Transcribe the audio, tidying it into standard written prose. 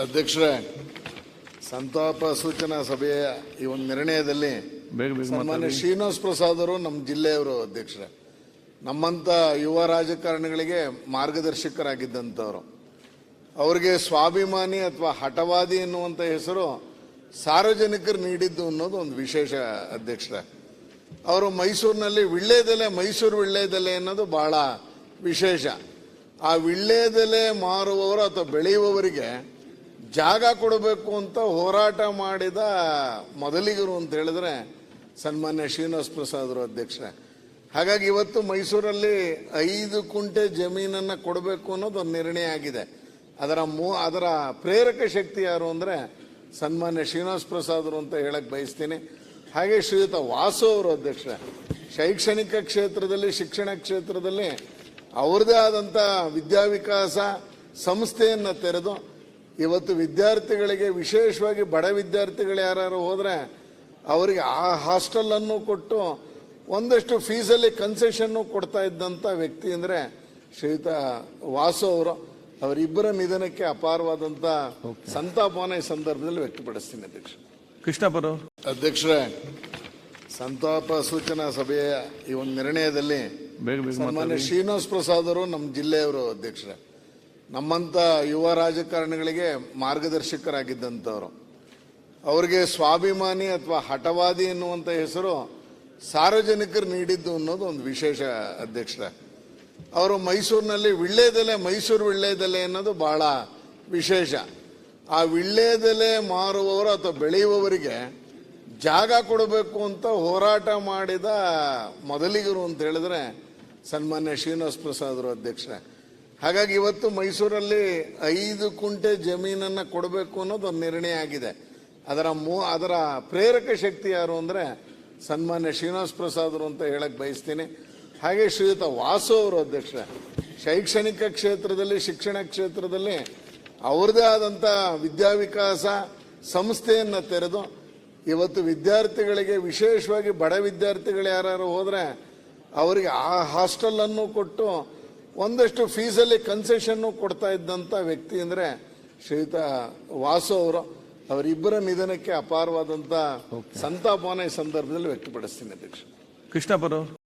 ಅಧ್ಯಕ್ಷರೇ, ಸಂತಾಪ ಸೂಚನಾ ಸಭೆಯ ಈ ಒಂದು ನಿರ್ಣಯದಲ್ಲಿ ಸನ್ಮಾನ್ಯ ಶ್ರೀನಿವಾಸ್ ಪ್ರಸಾದ್ ಅವರು ನಮ್ಮ ಜಿಲ್ಲೆಯವರು ಅಧ್ಯಕ್ಷರೇ, ನಮ್ಮಂತ ಯುವ ರಾಜಕಾರಣಿಗಳಿಗೆ ಮಾರ್ಗದರ್ಶಕರಾಗಿದ್ದಂಥವ್ರು. ಅವರಿಗೆ ಸ್ವಾಭಿಮಾನಿ ಅಥವಾ ಹಠವಾದಿ ಎನ್ನುವಂಥ ಹೆಸರು ಸಾರ್ವಜನಿಕರು ನೀಡಿದ್ದು ಅನ್ನೋದು ಒಂದು ವಿಶೇಷ ಅಧ್ಯಕ್ಷರೇ. ಅವರು ಮೈಸೂರಿನಲ್ಲಿ ಮೈಸೂರು ವಿಳ್ಳೆದೆಲೆ ಅನ್ನೋದು ಬಹಳ ವಿಶೇಷ. ಆ ವಿಳ್ಳೆದೆಲೆ ಮಾರುವವರು ಅಥವಾ ಬೆಳೆಯುವವರಿಗೆ ಜಾಗ ಕೊಡಬೇಕು ಅಂತ ಹೋರಾಟ ಮಾಡಿದ ಮೊದಲಿಗರು ಅಂತ ಹೇಳಿದ್ರೆ ಸನ್ಮಾನ್ಯ ಶ್ರೀನಿವಾಸ್ ಪ್ರಸಾದ್ ಅವರು ಅಧ್ಯಕ್ಷರೇ. ಹಾಗಾಗಿ ಇವತ್ತು ಮೈಸೂರಲ್ಲಿ 5 ಕುಂಟೆ ಜಮೀನನ್ನು ಕೊಡಬೇಕು ಅನ್ನೋದು ಒಂದು ನಿರ್ಣಯ ಆಗಿದೆ. ಅದರ ಪ್ರೇರಕ ಶಕ್ತಿ ಯಾರು ಅಂದರೆ ಸನ್ಮಾನ್ಯ ಶ್ರೀನಿವಾಸ್ ಪ್ರಸಾದ್ ಅವರು ಅಂತ ಹೇಳಕ್ ಬಯಸ್ತೀನಿ. ಹಾಗೆ ಶ್ರೀಯುತ ವಾಸು ಅವರು ಅಧ್ಯಕ್ಷರೇ, ಶೈಕ್ಷಣಿಕ ಕ್ಷೇತ್ರದಲ್ಲಿ ಶಿಕ್ಷಣ ಕ್ಷೇತ್ರದಲ್ಲಿ ಅವ್ರದೇ ಆದಂಥ ವಿದ್ಯಾವಿಕಾಸ ಸಂಸ್ಥೆಯನ್ನು ತೆರೆದು ಇವತ್ತು ವಿದ್ಯಾರ್ಥಿಗಳಿಗೆ, ವಿಶೇಷವಾಗಿ ಬಡ ವಿದ್ಯಾರ್ಥಿಗಳು ಯಾರು ಹೋದರೆ ಅವರಿಗೆ ಆ ಹಾಸ್ಟೆಲನ್ನು ಕೊಟ್ಟು ಒಂದಷ್ಟು ಫೀಸಲ್ಲಿ ಕನ್ಸೆಷನ್ನು ಕೊಡ್ತಾ ಇದ್ದಂಥ ವ್ಯಕ್ತಿ ಅಂದರೆ ಶ್ರೀಯುತ ವಾಸು ಅವರು. ಅವರಿಬ್ಬರ ನಿಧನಕ್ಕೆ ಅಪಾರವಾದಂಥ ಸಂತಾಪವನ್ನು ಈ ಸಂದರ್ಭದಲ್ಲಿ ವ್ಯಕ್ತಪಡಿಸ್ತೀನಿ ಅಧ್ಯಕ್ಷ. ಕೃಷ್ಣಪ್ಪರು. ಅಧ್ಯಕ್ಷರೇ, ಸಂತಾಪ ಸೂಚನಾ ಸಭೆಯ ಈ ಒಂದು ನಿರ್ಣಯದಲ್ಲಿ ಸನ್ಮಾನ್ಯ ಶ್ರೀನಿವಾಸ್ ಪ್ರಸಾದ್ ಅವರು ನಮ್ಮ ಜಿಲ್ಲೆಯವರು ಅಧ್ಯಕ್ಷರೇ, ನಮ್ಮಂತ ಯುವ ರಾಜಕಾರಣಿಗಳಿಗೆ ಮಾರ್ಗದರ್ಶಕರಾಗಿದ್ದಂಥವ್ರು. ಅವರಿಗೆ ಸ್ವಾಭಿಮಾನಿ ಅಥವಾ ಹಠವಾದಿ ಎನ್ನುವಂಥ ಹೆಸರು ಸಾರ್ವಜನಿಕರು ನೀಡಿದ್ದು ಅನ್ನೋದು ಒಂದು ವಿಶೇಷ ಅಧ್ಯಕ್ಷರೇ. ಅವರು ಮೈಸೂರಿನಲ್ಲಿ ಮೈಸೂರು ವಿಳ್ಳೆದೆಲೆ ಅನ್ನೋದು ಬಹಳ ವಿಶೇಷ. ಆ ವಿಳ್ಳೆದೆಲೆ ಮಾರುವವರು ಅಥವಾ ಬೆಳೆಯುವವರಿಗೆ ಜಾಗ ಕೊಡಬೇಕು ಅಂತ ಹೋರಾಟ ಮಾಡಿದ ಮೊದಲಿಗರು ಅಂತ ಹೇಳಿದ್ರೆ ಸನ್ಮಾನ್ಯ ಶ್ರೀನಿವಾಸ್ ಪ್ರಸಾದ್ ಅವರು ಅಧ್ಯಕ್ಷರೇ. ಹಾಗಾಗಿ ಇವತ್ತು ಮೈಸೂರಲ್ಲಿ 5 ಕುಂಟೆ ಜಮೀನನ್ನು ಕೊಡಬೇಕು ಅನ್ನೋದು ಒಂದು ನಿರ್ಣಯ ಆಗಿದೆ. ಅದರ ಪ್ರೇರಕ ಶಕ್ತಿ ಯಾರು ಅಂದರೆ ಸನ್ಮಾನ್ಯ ಶ್ರೀನಿವಾಸ್ ಪ್ರಸಾದ್ ಅವರು ಅಂತ ಹೇಳಕ್ ಬಯಸ್ತೀನಿ. ಹಾಗೆ ಶ್ರೀಯುತ ವಾಸು ಅವರು ಅಧ್ಯಕ್ಷರೇ, ಶೈಕ್ಷಣಿಕ ಕ್ಷೇತ್ರದಲ್ಲಿ ಶಿಕ್ಷಣ ಕ್ಷೇತ್ರದಲ್ಲಿ ಅವ್ರದೇ ಆದಂಥ ವಿದ್ಯಾವಿಕಾಸ ಸಂಸ್ಥೆಯನ್ನು ತೆರೆದು ಇವತ್ತು ವಿದ್ಯಾರ್ಥಿಗಳಿಗೆ, ವಿಶೇಷವಾಗಿ ಬಡ ವಿದ್ಯಾರ್ಥಿಗಳು ಯಾರು ಹೋದರೆ ಅವರಿಗೆ ಆ ಹಾಸ್ಟೆಲನ್ನು ಕೊಟ್ಟು ಒಂದಷ್ಟು ಫೀಸಲ್ಲಿ ಕನ್ಸೆಷನ್ನು ಕೊಡ್ತಾ ಇದ್ದಂಥ ವ್ಯಕ್ತಿ ಅಂದರೆ ಶ್ರೀಯುತ ವಾಸು ಅವರು. ಅವರಿಬ್ಬರ ನಿಧನಕ್ಕೆ ಅಪಾರವಾದಂಥ ಸಂತಾಪವನ್ನು ಈ ಸಂದರ್ಭದಲ್ಲಿ ವ್ಯಕ್ತಪಡಿಸ್ತೀನಿ ಅಧ್ಯಕ್ಷ. ಕೃಷ್ಣಪ್ಪರು.